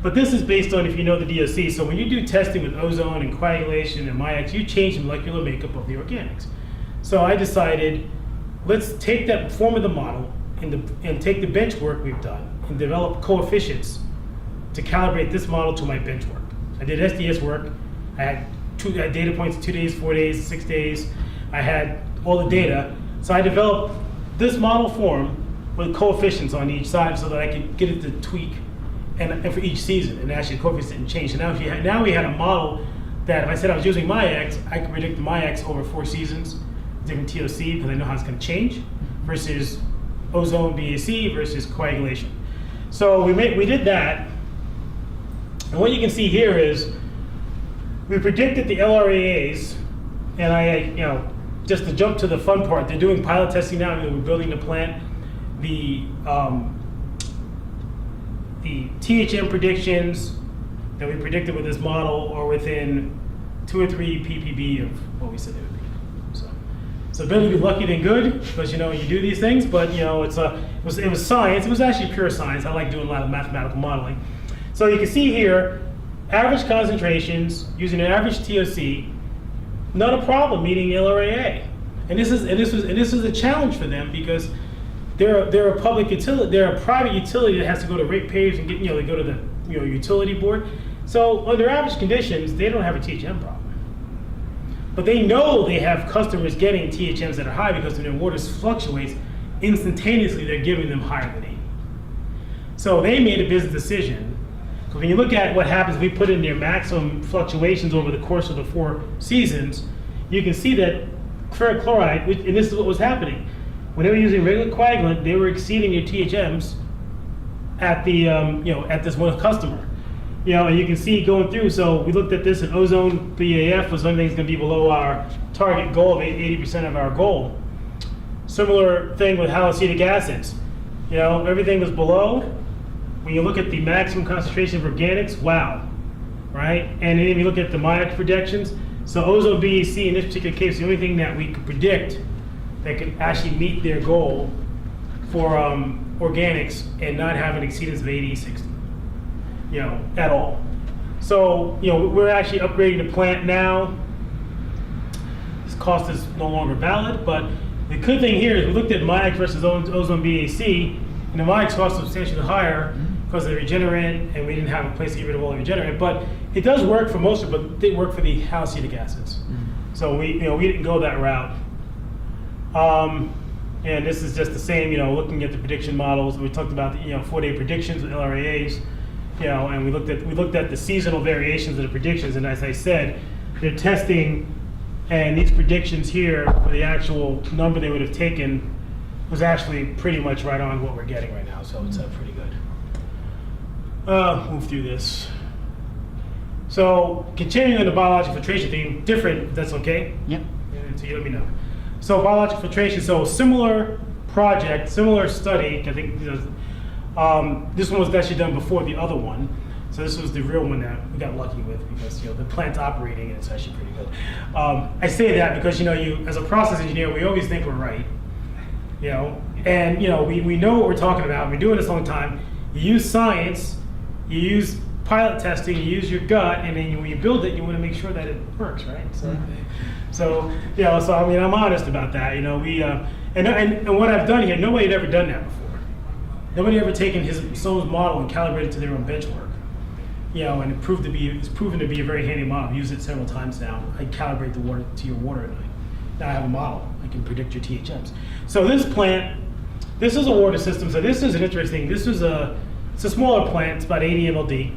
But this is based on if you know the DOC. So when you do testing with ozone and coagulation and MIAX, you change the molecular makeup of the organics. So I decided, let's take that form of the model and take the bench work we've done and develop coefficients to calibrate this model to my bench work. I did SDS work. I had data points 2 days, 4 days, 6 days. I had all the data. So I developed this model form with coefficients on each side so that I could get it to tweak and for each season, and actually the coefficients didn't change. So now we had a model that if I said I was using MIAX, I could predict the MIAX over 4 seasons, different TOC, because I know how it's going to change, versus ozone BAC versus coagulation. So we did that, and what you can see here is we predicted the LRAAs, and just to jump to the fun part, they're doing pilot testing now. We're building the plant. The THM predictions that we predicted with this model are within 2 or 3 ppb of what we said they would be. So better to be lucky than good, because you do these things. But it was science. It was actually pure science. I like doing a lot of mathematical modeling. So you can see here, average concentrations using an average TOC, not a problem meeting LRAA. And this is a challenge for them because they're a public utility, they're a private utility that has to go to ratepayers and get they go to the utility board. So under average conditions, they don't have a THM problem. But they know they have customers getting THMs that are high because when their water fluctuates, instantaneously they're giving them higher than 80. So they made a business decision. Because when you look at what happens, we put in their maximum fluctuations over the course of the 4 seasons, you can see that ferric chloride, and this is what was happening. When they were using regular coagulant, they were exceeding your THMs at the at this one customer. And you can see going through. So we looked at this, and ozone BAF was something that's going to be below our target goal of 80% of our goal. Similar thing with haloacetic acids. Everything was below. When you look at the maximum concentration of organics, wow, right? And then if you look at the MIAX projections, so ozone BAC in this particular case, the only thing that we could predict that could actually meet their goal for organics and not have an exceedance of 80, 60, at all. So, we're actually upgrading the plant now. This cost is no longer valid, but the good thing here is we looked at MIAX versus ozone BAC, and the MIAX cost was substantially higher because of the regenerant, and we didn't have a place to get rid of all the regenerant. But it does work for most of it, but it didn't work for the haloacetic acids. So we didn't go that route. And this is just the same, looking at the prediction models. We talked about the 4-day predictions with LRAAs, and we looked at the seasonal variations of the predictions. And as I said, they're testing, and these predictions here for the actual number they would have taken was actually pretty much right on what we're getting right now. So it's pretty good. Move through this. So continuing on the biological filtration theme, different, if that's okay? Yep. So you let me know. So biological filtration, so similar project, similar study. I think this one was actually done before the other one. So this was the real one that we got lucky with because the plant's operating and it's actually pretty good. I say that because you as a process engineer, we always think we're right. And we know what we're talking about. We've been doing this a long time. You use science, you use pilot testing, you use your gut, and then when you build it, you want to make sure that it works, right? So I mean, I'm honest about that. And what I've done here, nobody had ever done that before. Nobody ever taken someone's model and calibrated to their own benchmark. And it's proven to be a very handy model. I've used it several times now. I calibrate the water to your water, and now I have a model. I can predict your THMs. So this plant, this is a water system. So this is an interesting. It's a smaller plant. It's about 80 MLD.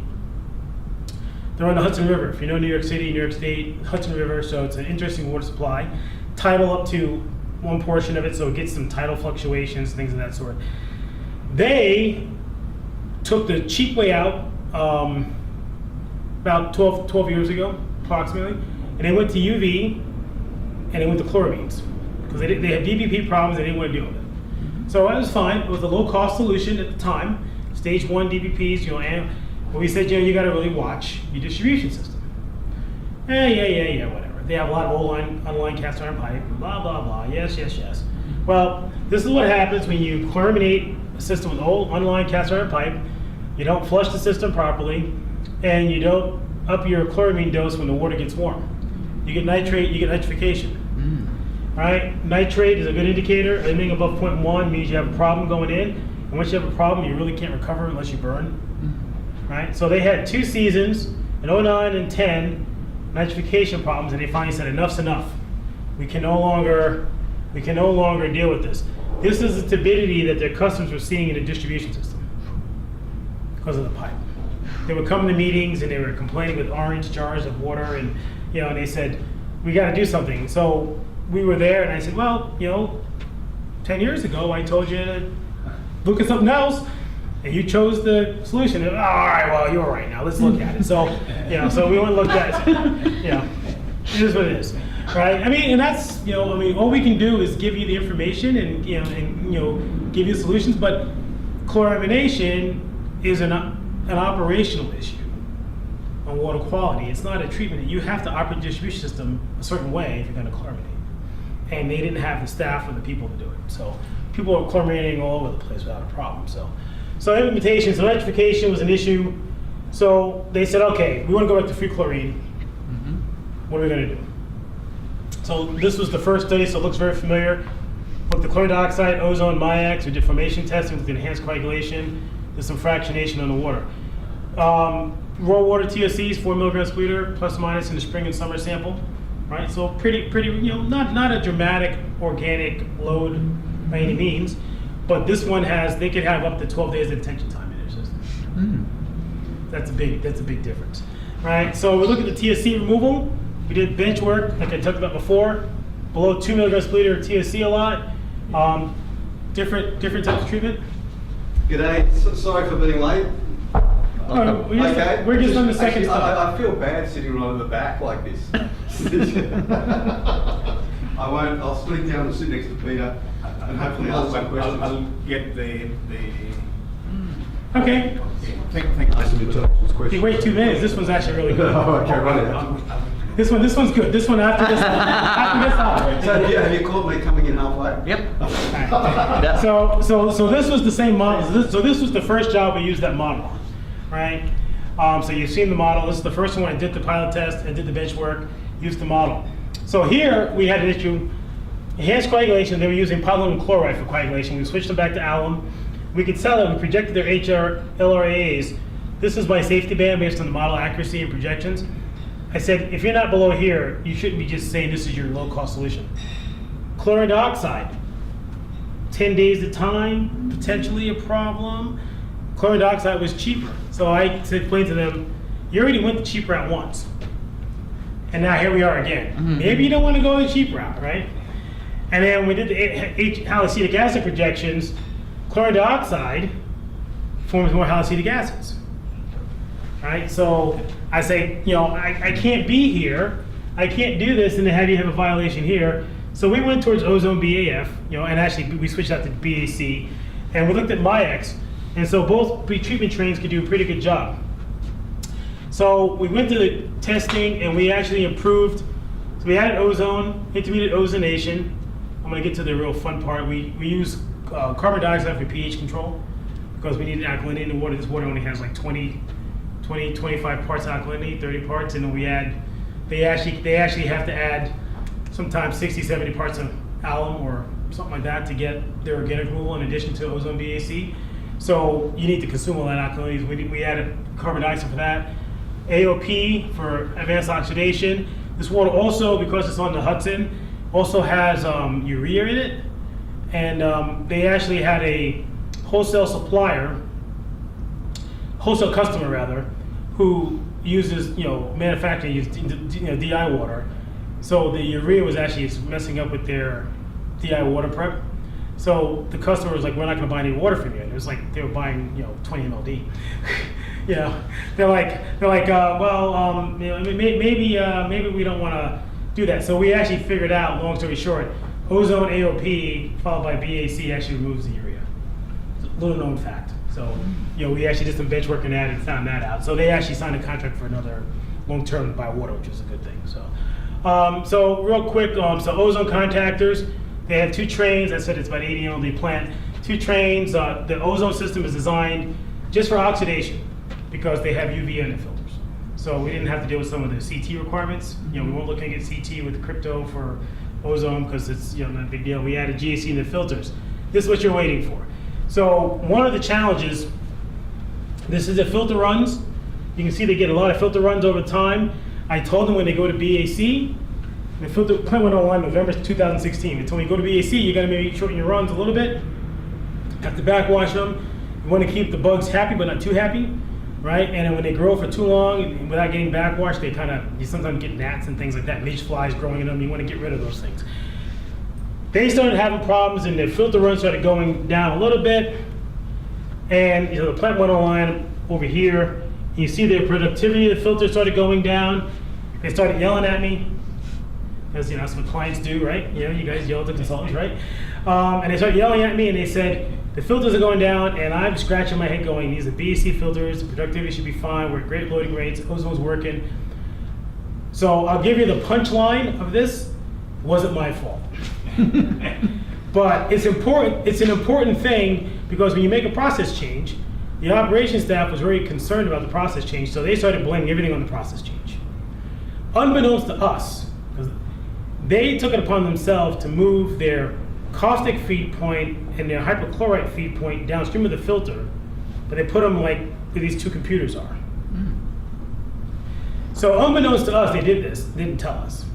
They're on the Hudson River. If you know New York City, New York State, Hudson River, so it's an interesting water supply. Tidal up to one portion of it, so it gets some tidal fluctuations, things of that sort. They took the cheap way out about 12 years ago, approximately, and they went to UV and they went to chloramines because they had DBP problems. They didn't want to deal with it. So that was fine. It was a low-cost solution at the time. Stage 1 DBPs, and we said, you got to really watch your distribution system. Yeah, whatever. They have a lot of old online cast iron pipe, blah, blah, blah. Yes. Well, this is what happens when you chloraminate a system with old online cast iron pipe. You don't flush the system properly, and you don't up your chloramine dose when the water gets warm. You get nitrate, you get nitrification. Right? Nitrate is a good indicator. Anything above 0.1 means you have a problem going in. And once you have a problem, you really can't recover unless you burn. Right? So they had 2 seasons, in 09 and 10, nitrification problems, and they finally said enough's enough. We can no longer deal with this. This is the turbidity that their customers were seeing in the distribution system because of the pipe. They would come to meetings and they were complaining with orange jars of water, and and they said, we got to do something. So we were there, and I said, well, 10 years ago I told you to look at something else, and you chose the solution. And, all right, well, you're right now. Let's look at it. So so we went and looked at it. It is what it is. Right? And that's, all we can do is give you the information and, give you solutions, but chloramination is an operational issue on water quality. It's not a treatment. You have to operate the distribution system a certain way if you're going to chloraminate. And they didn't have the staff or the people to do it. So people are chloraminating all over the place without a problem. So implementation, so nitrification was an issue. So they said, okay, we want to go back to free chlorine. What are we going to do? So this was the first study, so it looks very familiar. With the chlorine dioxide, ozone, MIAX, we did formation testing with enhanced coagulation. There's some fractionation on the water. Raw water TSCs, 4 milligrams per liter, plus or minus in the spring and summer sample. Right, so pretty, not a dramatic organic load by any means, but this one they could have up to 12 days of detention time in their system. That's a big difference. Right, so we look at the TSC removal. We did bench work, like I talked about before, below 2 milligrams per liter TSC a lot. Different types of treatment. G'day, sorry for being late. We're just on the second stuff. I feel bad sitting right at the back like this. I'll sneak down and sit next to Peter and hopefully ask some questions. I'll get the Okay. Thank You wait 2 minutes. This one's actually really good. Okay, right. This one's good. This one after this So have you caught me coming in halfway? Yep. So this was the same model. So this was the first job we used that model, right? So you've seen the model. This is the first one I did the pilot test. I did the bench work. Used the model. So here we had an issue. Enhanced coagulation. They were using polyluminal chloride for coagulation. We switched them back to alum. We could sell it. We projected their LRAs. This is my safety band based on the model accuracy and projections. I said, if you're not below here, you shouldn't be just saying this is your low-cost solution. Chlorine dioxide, 10 days at time, potentially a problem. Chlorine dioxide was cheaper. So I explained to them, you already went the cheap route once. And now here we are again. Maybe you don't want to go the cheap route, right? And then we did the haloacetic acid projections. Chlorine dioxide forms more haloacetic acids. Right, so I say, I can't be here, I can't do this, and then have you have a violation here. So we went towards ozone BAF, and actually we switched out to BAC, and we looked at MIAX, and so both pretreatment trains could do a pretty good job. So we went to the testing, and we actually improved. So we added ozone, intermediate ozonation. I'm going to get to the real fun part. We use carbon dioxide for pH control because we need alkalinity in the water. This water only has like 25 parts alkalinity, 30 parts, and then they actually have to add sometimes 60, 70 parts of alum or something like that to get their organic removal in addition to ozone BAC. So you need to consume all that alkalinity. We added carbon dioxide for that. AOP for advanced oxidation. This water also, because it's on the Hudson, also has urea in it. And they actually had a wholesale customer rather, who uses, manufacturing uses DI water. So the urea was actually messing up with their DI water prep. So the customer was like, we're not going to buy any water from you. And it was like they were buying, 20 mLD. They're like, maybe we don't want to do that. So we actually figured out, long story short, ozone AOP followed by BAC actually removes the urea. It's a little known fact. So, we actually did some benchwork on that and found that out. So they actually signed a contract for another long-term to buy water, which was a good thing. So real quick, so ozone contactors, they have 2 trains. I said it's about 80 mLD plant. 2 trains. The ozone system is designed just for oxidation because they have UV in the filters. So we didn't have to deal with some of the CT requirements. We weren't looking at CT with crypto for ozone because it's not a big deal. We added GAC in the filters. This is what you're waiting for. So one of the challenges, this is the filter runs. You can see they get a lot of filter runs over time. I told them when they go to BAC, the filter plant went online November 2016. They told me, go to BAC, you gotta maybe shorten your runs a little bit. Have to backwash them. You wanna keep the bugs happy, but not too happy, right? And then when they grow for too long, without getting backwash, you sometimes get gnats and things like that, midge flies growing in them. You wanna get rid of those things. They started having problems and the filter runs started going down a little bit. And the plant went online over here. You see the productivity of the filter started going down. They started yelling at me, because that's what clients do, right? You guys yell at the consultants, right? And they started yelling at me and they said, the filters are going down, and I'm scratching my head going, these are BAC filters, the productivity should be fine, we're at great loading rates, ozone's working. So I'll give you the punchline of this, wasn't my fault. But it's important. It's an important thing because when you make a process change, the operations staff was very concerned about the process change, so they started blaming everything on the process change. Unbeknownst to us, because they took it upon themselves to move their caustic feed point and their hypochlorite feed point downstream of the filter, but they put them like where these 2 computers are. So unbeknownst to us, they did this, they didn't tell us.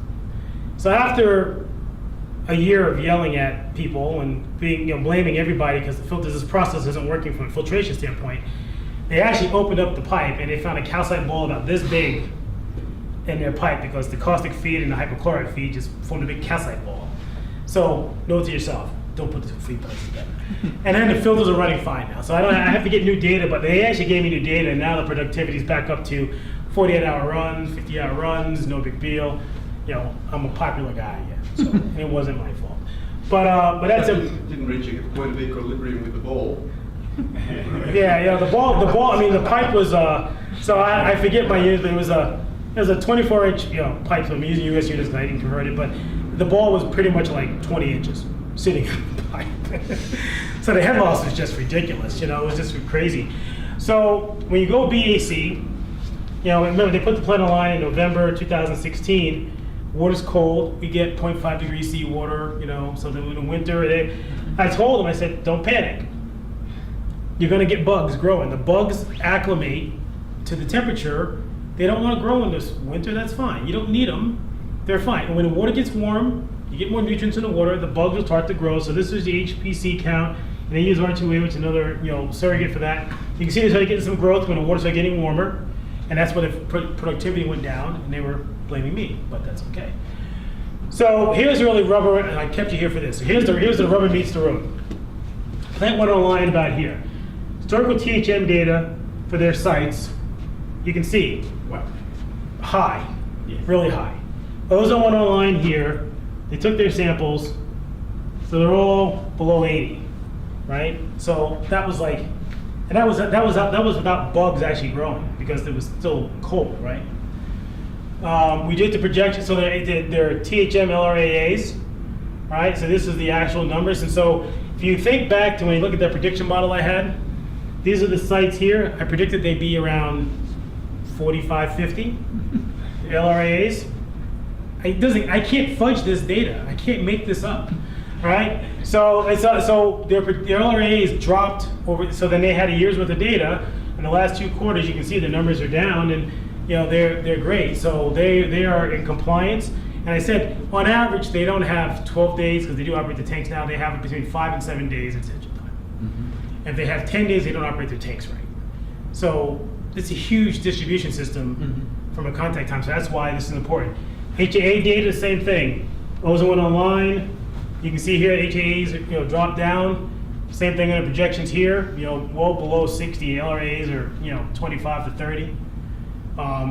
So after a year of yelling at people and being, blaming everybody because the filters, this process isn't working from a filtration standpoint, they actually opened up the pipe and they found a calcite ball about this big in their pipe because the caustic feed and the hypochlorite feed just formed a big calcite ball. So note to yourself, don't put the 2 feed pipes together. And then the filters are running fine now. So I have to get new data, but they actually gave me new data and now the productivity is back up to 48-hour runs, 50-hour runs, no big deal. I'm a popular guy, so it wasn't my fault. But that's didn't reach a point of equilibrium with the ball. the ball. I mean, the pipe was. So I forget my years, but it was a 24-inch pipe. So I'm using US units because I didn't convert it, but the ball was pretty much like 20 inches sitting in the pipe. So the head loss was just ridiculous. It was just crazy. So when you go BAC, remember they put the plant online in November 2016. Water's cold, we get 0.5 degrees C water, so that in the winter, I told them, I said, don't panic. You're gonna get bugs growing. The bugs acclimate to the temperature. They don't wanna grow in this winter, that's fine. You don't need them, they're fine. And when the water gets warm, you get more nutrients in the water, the bugs will start to grow. So this is the HPC count, and they use R2A, which is another surrogate for that. You can see they started getting some growth when the water started getting warmer, and that's when the productivity went down, and they were blaming me, but that's okay. So here's really rubber, and I kept you here for this. So here's the rubber meets the road. Plant went online about here. Historical THM data for their sites, you can see high, really high. Ozone went online here. They took their samples, so they're all below 80, right? So that was like, and that was without bugs actually growing because it was still cold, right? We did the projection, so they're THM LRAAs, right? So this is the actual numbers. And so if you think back to when you look at that prediction model I had, these are the sites here. I predicted they'd be around 45, 50 LRAAs. I can't fudge this data. I can't make this up, right? So their LRAAs dropped over, so then they had a year's worth of data. In the last 2 quarters, you can see the numbers are down, and they're great. So they are in compliance. And I said, on average, they don't have 12 days because they do operate the tanks now. They have between 5 and 7 days extension time. And if they have 10 days, they don't operate their tanks right. So it's a huge distribution system from a contact time. So that's why this is important. HAA data, same thing. Ozone went online. You can see here HAAs, drop down. Same thing in the projections here, well below 60. LRAs are, 25 to 30.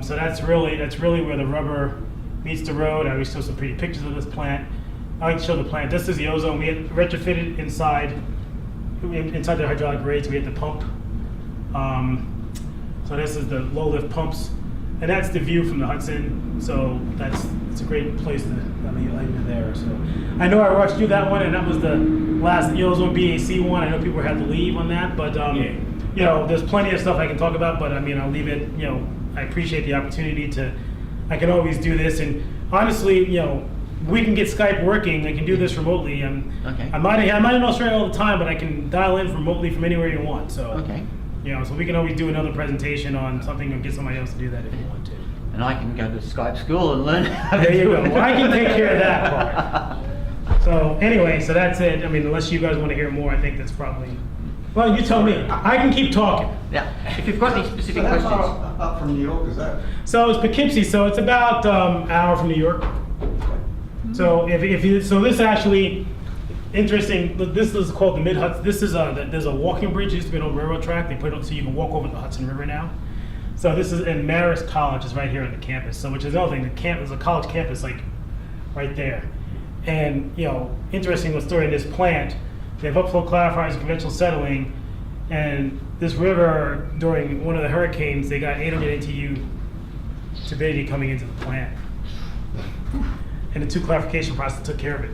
So that's really where the rubber meets the road. I always show some pretty pictures of this plant. I like to show the plant. This is the ozone. We had retrofitted inside the hydraulic rates. We had the pump. So this is the low lift pumps, and that's the view from the Hudson. So it's a great place to leave you there. So I know I rushed through that one, and that was the last ozone BAC one. I know people had to leave on that, but there's plenty of stuff I can talk about. But I mean, I'll leave it. I appreciate the opportunity I can always do this, and honestly, we can get Skype working. I can do this remotely. Okay. I'm not in Australia all the time, but I can dial in remotely from anywhere you want. So Okay. So we can always do another presentation on something or get somebody else to do that if you want to. And I can go to Skype school and learn how to There you do go. it. Well, I can take care of that part. So anyway, so that's it. I mean, unless you guys want to hear more, I think that's probably. Well, you tell me. I can keep talking. Yeah. If you've got any specific So how questions. far up from New York is that? So it's Poughkeepsie. So it's about an hour from New York. So so this actually interesting. This is called the Mid Hudson. This is there's a walking bridge. It used to be an old railroad track. They put it up so you can walk over the Hudson River now. So this is in Marist College, is right here on the campus. So which is the other thing. There's a college campus like right there. And interesting story in this plant. They have upflow clarifiers and conventional settling, and this river during one of the hurricanes, they got 800 NTU turbidity coming into the plant. And the two clarification process took care of it.